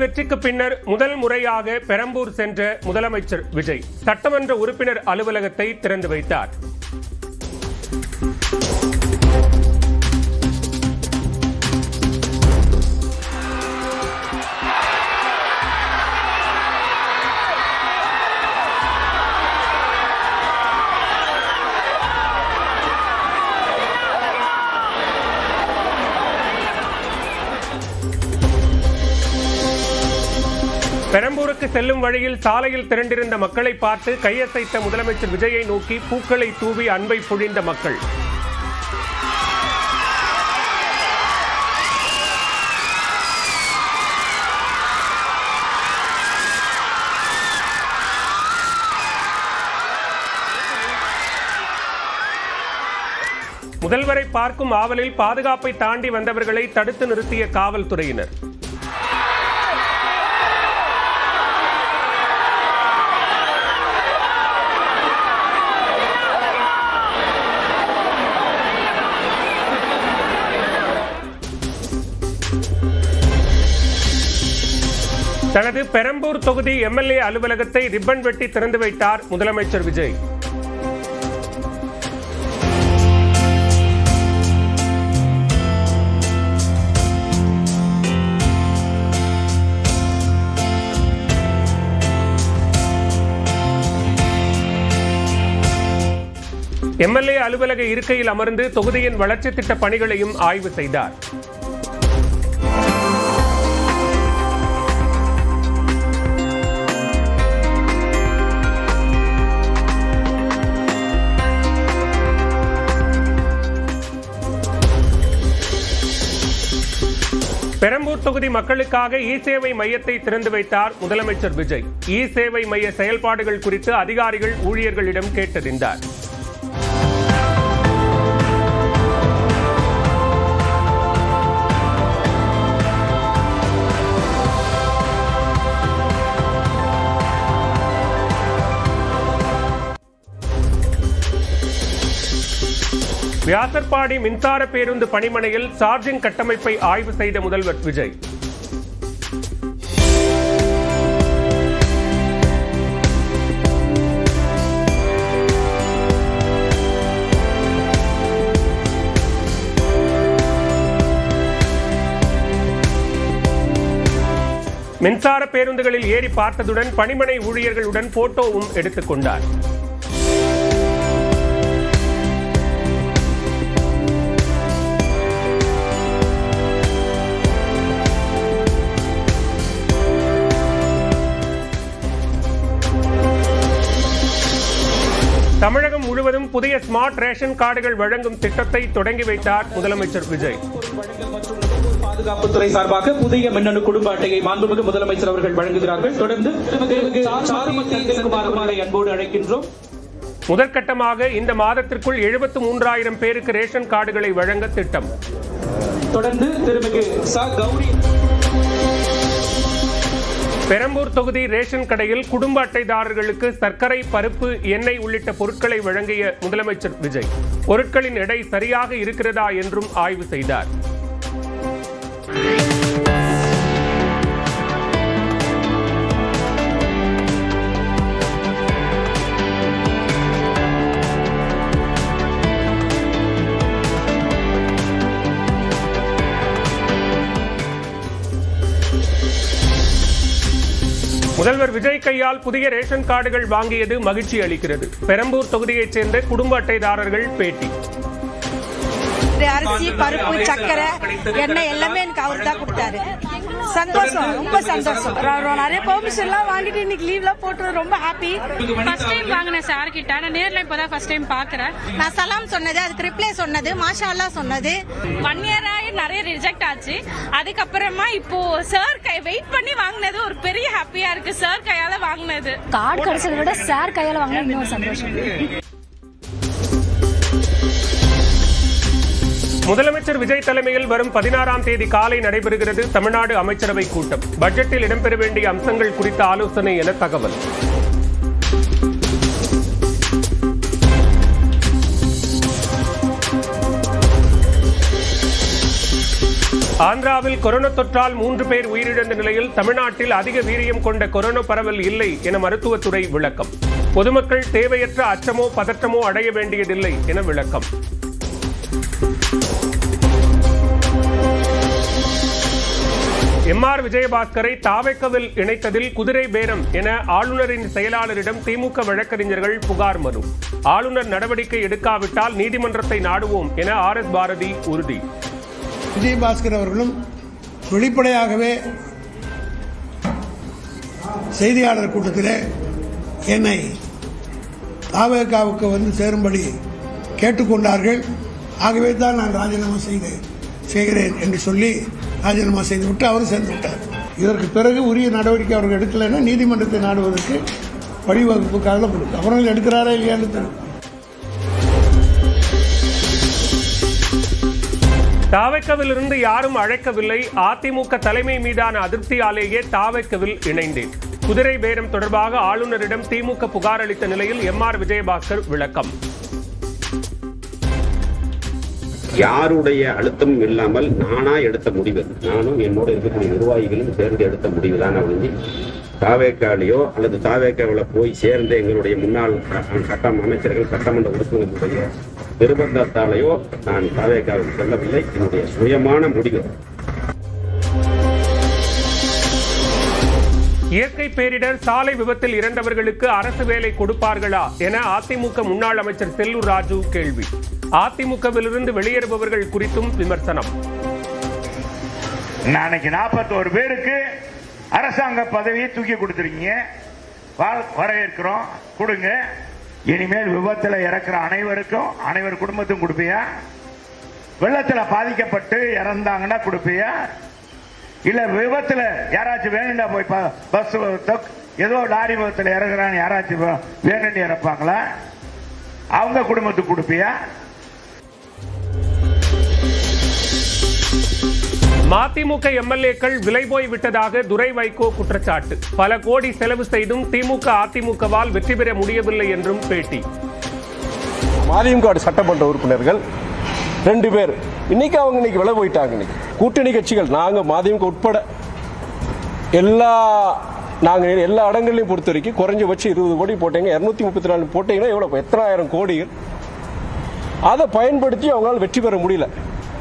வெற்றிக்கு பின்னர் முதல் முறையாக பெரம்பூர் சென்ற முதலமைச்சர் விஜய் சட்டமன்ற உறுப்பினர் அலுவலகத்தை திறந்து வைத்தார். பெரம்பூருக்கு செல்லும் வழியில் சாலையில் திரண்டிருந்த மக்களை பார்த்து கையசைத்த முதலமைச்சர் விஜயை நோக்கி பூக்களை தூவி அன்பை பொழிந்த மக்கள். முதல்வரை பார்க்கும் ஆவலில் பாதுகாப்பை தாண்டி வந்தவர்களை தடுத்து நிறுத்திய காவல்துறையினர். தனது பெரம்பூர் தொகுதி எம்எல்ஏ அலுவலகத்தை ரிப்பன் வெட்டி திறந்து வைத்தார் முதலமைச்சர் விஜய். எம்எல்ஏ அலுவலக இருக்கையில் அமர்ந்து தொகுதியின் வளர்ச்சி திட்ட பணிகளையும் ஆய்வு செய்தார். பெரம்பூர் தொகுதி மக்களுக்காக இ சேவை மையத்தை திறந்து வைத்தார் முதலமைச்சர் விஜய். இ சேவை மைய செயல்பாடுகள் குறித்து அதிகாரிகள் ஊழியர்களிடம் கேட்டறிந்தார். வியாசர்பாடி மின்சார பேருந்து பணிமனையில் சார்ஜிங் கட்டமைப்பை ஆய்வு செய்த முதல்வர் விஜய். மின்சார பேருந்துகளில் ஏறி பார்த்ததுடன் பணிமனை ஊழியர்களுடன் போட்டோவும் எடுத்துக் கொண்டார். தமிழகம் முழுவதும் புதிய ஸ்மார்ட் ரேஷன் கார்டுகள் வழங்கும் திட்டத்தை தொடங்கி வைத்தார் முதலமைச்சர் விஜய். பாதுகாப்புத்துறை சார்பாக புதிய மின்னணு குடும்ப அட்டையை மாண்புமிகு முதலமைச்சர் அவர்கள் வழங்குகிறார்கள். தொடர்ந்து அன்போடு அழைக்கின்றோம். முதற்கட்டமாக இந்த மாதத்திற்குள் 73,000 பேருக்கு ரேஷன் கார்டுகளை வழங்க திட்டம். தொடர்ந்து திருமிகு ச கௌரி. பெரம்பூர் தொகுதி ரேஷன் கடையில் குடும்ப அட்டைதாரர்களுக்கு சர்க்கரை, பருப்பு, எண்ணெய் உள்ளிட்ட பொருட்களை வழங்கிய முதலமைச்சர் விஜய் பொருட்களின் எடை சரியாக இருக்கிறதா என்றும் ஆய்வு செய்தார். முதல்வர் விஜய் கையால் புதிய ரேஷன் கார்டுகள் வாங்கியது மகிழ்ச்சி அளிக்கிறது. பெரம்பூர் தொகுதியைச் சேர்ந்த குடும்ப அட்டைதாரர்கள் பேட்டி. அரிசி, பருப்பு, சக்கரை, எண்ணெய் எல்லாமே எனக்கு அவர் தான் கொடுத்தாரு. சந்தோஷம், ரொம்ப சந்தோஷம். நிறைய பெர்மிஷன் எல்லாம் வாங்கிட்டு இன்னைக்கு லீவ்ல போட்டு ரொம்ப ஹாப்பி. ஃபர்ஸ்ட் டைம் வாங்கினேன் சார் கிட்ட. நான் நேர்ல இப்பதான் ஃபர்ஸ்ட் டைம் பாக்குறேன். நான் சலாம் சொன்னது, அதுக்கு ரிப்ளை சொன்னது, மாஷா அல்லாஹ் சொன்னது. 1 year ஆகி நிறைய ரிஜெக்ட் ஆச்சு. அதுக்கப்புறமா இப்போ சார் கை வெயிட் பண்ணி வாங்கினது ஒரு பெரிய ஹாப்பியா இருக்கு. சார் கையால வாங்கினது, கார்டு கிடைச்சதை விட சார் கையால வாங்கினது இன்னும் சந்தோஷம். முதலமைச்சர் விஜய் தலைமையில் வரும் 16ஆம் தேதி காலை நடைபெறுகிறது தமிழ்நாடு அமைச்சரவை கூட்டம். பட்ஜெட்டில் இடம்பெற வேண்டிய அம்சங்கள் குறித்த ஆலோசனை என தகவல். ஆந்திராவில் கொரோனா தொற்றால் 3 பேர் உயிரிழந்த நிலையில் தமிழ்நாட்டில் அதிக வீரியம் கொண்ட கொரோனா பரவல் இல்லை என மருத்துவத்துறை விளக்கம். பொதுமக்கள் தேவையற்ற அச்சமோ பதற்றமோ அடைய வேண்டியதில்லை என விளக்கம். எம்.ஆர். விஜயபாஸ்கரை தாவேக்கவில் இணைத்ததில் குதிரை பேரம் என ஆளுநரின் செயலாளரிடம் திமுக வழக்கறிஞர்கள் புகார் மனு. ஆளுநர் நடவடிக்கை எடுக்காவிட்டால் நீதிமன்றத்தை நாடுவோம் என ஆர்.எஸ். பாரதி உறுதி. விஜயபாஸ்கர் அவர்களும் வெளிப்படையாகவே செய்தியாளர் கூட்டத்தில் என்னை தாவேக்காவுக்கு வந்து சேரும்படி கேட்டுக்கொண்டார்கள். ஆகவே தான் நான் ராஜினாமா செய்கிறேன் என்று சொல்லி ராஜினாமா செய்துவிட்டு அவரும் சேர்ந்து விட்டார். இதற்கு பிறகு உரிய நடவடிக்கை அவர்கள் எடுக்கலைன்னா நீதிமன்றத்தை நாடுவதற்கு வழிவகுப்புக்காக கொடுக்கும். அவர்கள் எடுக்கிறாரா இல்லையான்னு தெரியும். தாவேக்கவிலிருந்து யாரும் அழைக்கவில்லை. அதிமுக தலைமை மீதான அதிருப்தியாலேயே தாவேக்கவில் இணைந்தேன். குதிரை பேரம் தொடர்பாக ஆளுநரிடம் திமுக புகார் அளித்த நிலையில் எம்.ஆர். விஜயபாஸ்கர் விளக்கம். யாருடைய அழுத்தம் இல்லாமல் நானா எடுத்த முடிவு, நானும் என்னோட இருக்கக்கூடிய நிர்வாகிகளும் சேர்ந்து எடுத்த முடிவு தான் ஒழிஞ்சு தாவேக்காலையோ அல்லது தாவேக்காவில் போய் சேர்ந்த எங்களுடைய முன்னாள் அமைச்சர்கள் சட்டமன்ற உறுப்பினர்களுடைய நிர்பந்தத்தாலேயோ நான் தாவேக்காவுக்கு செல்லவில்லை. என்னுடைய சுயமான முடிவு. இயற்கை பேரிடர் சாலை விபத்தில் இறந்தவர்களுக்கு அரசு வேலை கொடுப்பார்களா என அதிமுக முன்னாள் அமைச்சர் செல்லூர் ராஜு கேள்வி. அதிமுகவிலிருந்து வெளியேறுபவர்கள் குறித்தும் விமர்சனம். நாளைக்கு 41 பேருக்கு அரசாங்க பதவியை தூக்கி கொடுத்துருக்கீங்க, வரவேற்கிறோம், கொடுங்க. இனிமேல் விபத்தில் இறக்குற அனைவர் குடும்பத்தும் கொடுப்பியா? வெள்ளத்தில் பாதிக்கப்பட்டு இறந்தாங்கன்னா கொடுப்பியா? இல்ல விபத்துல யாராச்சும் வேணுண்டா போய் பஸ் ஏதோ லாரி விபத்துல இறங்குறான்னு யாராச்சும் வேணுண்டு இறப்பாங்களா? அவங்க குடும்பத்துக்கு கொடுப்பியா? மதிமுக எம்எல்ஏக்கள் விலை போய் விட்டதாக துரை வைகோ குற்றச்சாட்டு. பல கோடி செலவு செய்தும் திமுக அதிமுகவால் வெற்றி பெற முடியவில்லை என்றும் பேட்டி. மதிமுக சட்டமன்ற உறுப்பினர்கள் 2 பேர் இன்னைக்கு விலை போயிட்டாங்க. இன்னைக்கு கூட்டணி கட்சிகள் நாங்க மதிமுக உட்பட எல்லா இடங்களையும் பொறுத்த வரைக்கும் குறைஞ்சபட்சம் 20 கோடி போட்டீங்க, 234 போட்டீங்கன்னா எவ்வளவு, எத்தனாயிரம் கோடிகள். அதை பயன்படுத்தி அவங்களால வெற்றி பெற முடியல.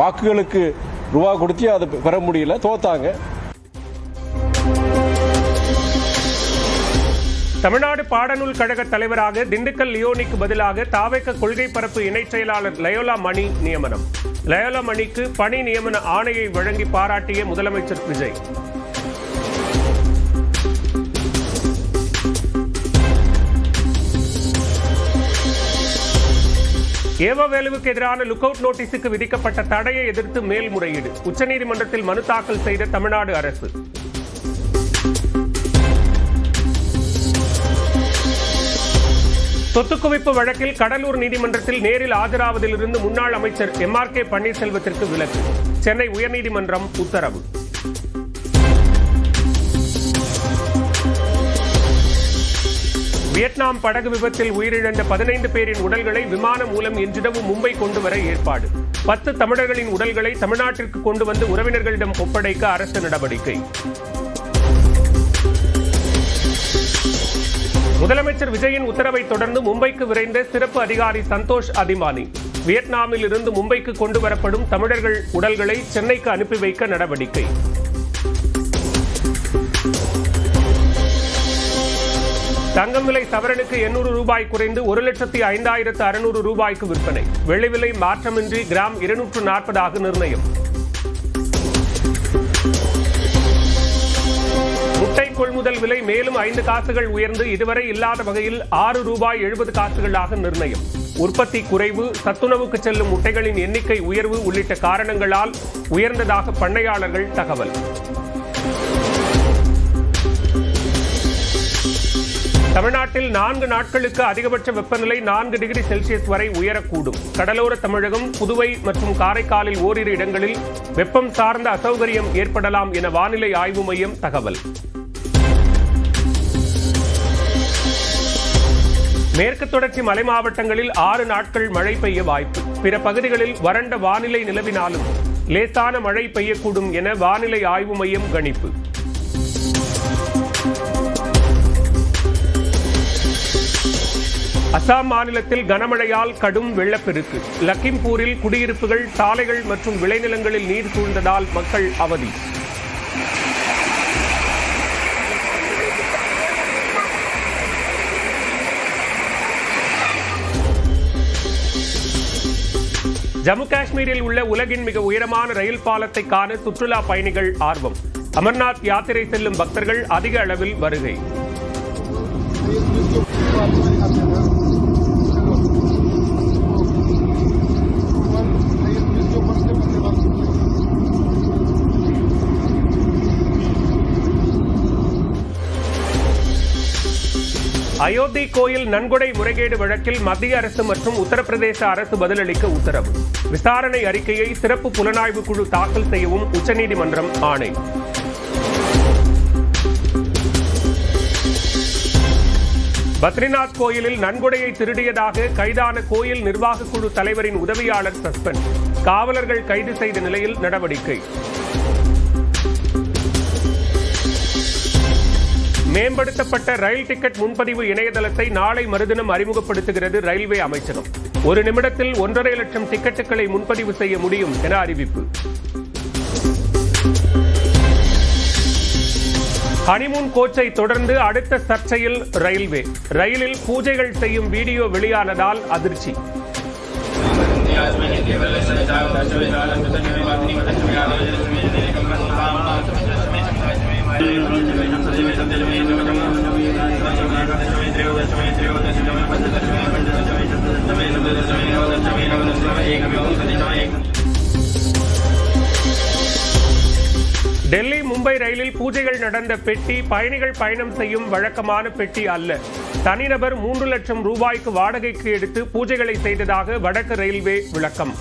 வாக்குகளுக்கு ரூபா கொடுத்து அதை பெற முடியல, தோத்தாங்க. தமிழ்நாடு பாடநூல் கழக தலைவராக திண்டுக்கல் லியோனிக்கு பதிலாக தாவேக்க கொள்கை பரப்பு இணைச் செயலாளர் லயோலா மணி நியமனம். லயோலா மணிக்கு பணி நியமன ஆணையை வழங்கி பாராட்டிய முதலமைச்சர் விஜய். ஏவவேலுவுக்கு எதிரான லுக் அவுட் நோட்டீஸுக்கு விதிக்கப்பட்ட தடையை எதிர்த்து மேல்முறையீடு. உச்சநீதிமன்றத்தில் மனு தாக்கல் செய்த தமிழ்நாடு அரசு. சொத்து குவிப்பு வழக்கில் கடலூர் நீதிமன்றத்தில் நேரில் ஆஜராவதிலிருந்து முன்னாள் அமைச்சர் எம்.ஆர்.கே. பன்னீர்செல்வத்திற்கு விலக்கு. சென்னை உயர்நீதிமன்றம் உத்தரவு. வியட்நாம் படகு விபத்தில் உயிரிழந்த 15 பேரின் உடல்களை விமானம் மூலம் இன்றிரவு மும்பை கொண்டு வர ஏற்பாடு. 10 தமிழர்களின் உடல்களை தமிழ்நாட்டிற்கு கொண்டு வந்து உறவினர்களிடம் ஒப்படைக்க அரசு நடவடிக்கை. முதலமைச்சர் விஜயின் உத்தரவை தொடர்ந்து மும்பைக்கு விரைந்த சிறப்பு அதிகாரி சந்தோஷ் அதிமானி. வியட்நாமில் இருந்து மும்பைக்கு கொண்டு வரப்படும் தமிழர்கள் உடல்களை சென்னைக்கு அனுப்பி வைக்க நடவடிக்கை. தங்கம் விலை சவரனுக்கு 800 ரூபாய் குறைந்து 1,05,600 ரூபாய்க்கு விற்பனை. வெள்ளி விலை மாற்றமின்றி கிராம் 240 நிர்ணயம். முட்டை கொள்முதல் விலை மேலும் 5 காசுகள் உயர்ந்து இதுவரை இல்லாத வகையில் 6 ரூபாய் 70 காசுகளாக நிர்ணயம். உற்பத்தி குறைவு, சத்துணவுக்கு செல்லும் முட்டைகளின் எண்ணிக்கை உயர்வு உள்ளிட்ட காரணங்களால் உயர்ந்ததாக பண்ணையாளர்கள் தகவல். தமிழ்நாட்டில் 4 நாட்களுக்கு அதிகபட்ச வெப்பநிலை 4 டிகிரி செல்சியஸ் வரை உயரக்கூடும். கடலோர தமிழகம், புதுவை மற்றும் காரைக்காலில் ஓரிரு இடங்களில் வெப்பம் சார்ந்த அசௌகரியம் ஏற்படலாம் என வானிலை ஆய்வு மையம் தகவல். மேற்கு தொடர்ச்சி மலை மாவட்டங்களில் 6 நாட்கள் மழை பெய்ய வாய்ப்பு. பிற பகுதிகளில் வறண்ட வானிலை நிலவினாலும் லேசான மழை பெய்யக்கூடும் என வானிலை ஆய்வு மையம் கணிப்பு. அசாம் மாநிலத்தில் கனமழையால் கடும் வெள்ளப்பெருக்கு. லக்கிம்பூரில் குடியிருப்புகள், சாலைகள் மற்றும் விளைநிலங்களில் நீர் சூழ்ந்ததால் மக்கள் அவதி. ஜம்மு காஷ்மீரில் உள்ள உலகின் மிக உயரமான ரயில் பாலத்தை காண சுற்றுலா பயணிகள் ஆர்வம். அமர்நாத் யாத்திரை செல்லும் பக்தர்கள் அதிக அளவில் வருகை. அயோத்தி கோயில் நன்கொடை முறைகேடு வழக்கில் மத்திய அரசு மற்றும் உத்தரப்பிரதேச அரசு பதிலளிக்க உத்தரவு. விசாரணை அறிக்கையை சிறப்பு புலனாய்வு குழு தாக்கல் செய்யவும் உச்சநீதிமன்றம் ஆணை. பத்ரிநாத் கோயிலில் நன்கொடையை திருடியதாக கைதான கோயில் நிர்வாக குழு தலைவரின் உதவியாளர் சஸ்பெண்ட். காவலர்கள் கைது செய்த நிலையில் நடவடிக்கை. மேம்படுத்தப்பட்ட ரயில் டிக்கெட் முன்பதிவு இணையதளத்தை நாளை மறுதினம் அறிமுகப்படுத்துகிறது ரயில்வே அமைச்சகம். 1 நிமிடத்தில் 1.5 லட்சம் டிக்கெட்டுகளை முன்பதிவு செய்ய முடியும் என அறிவிப்பு. ஹனிமூன் கோச்சை தொடர்ந்து அடுத்த சர்ச்சையில் ரயில்வே. ரயிலில் பூஜைகள் செய்யும் வீடியோ வெளியானதால் அதிர்ச்சி. டெல்லி மும்பை ரயிலில் பூஜைகள் நடந்த பெட்டி பயணிகள் பயணம் செய்யும் வழக்கமான பெட்டி அல்ல. தனிநபர் 3 லட்சம் ரூபாய்க்கு வாடகைக்கு எடுத்து பூஜைகளை செய்ததாக வடக்கு ரயில்வே விளக்கம்.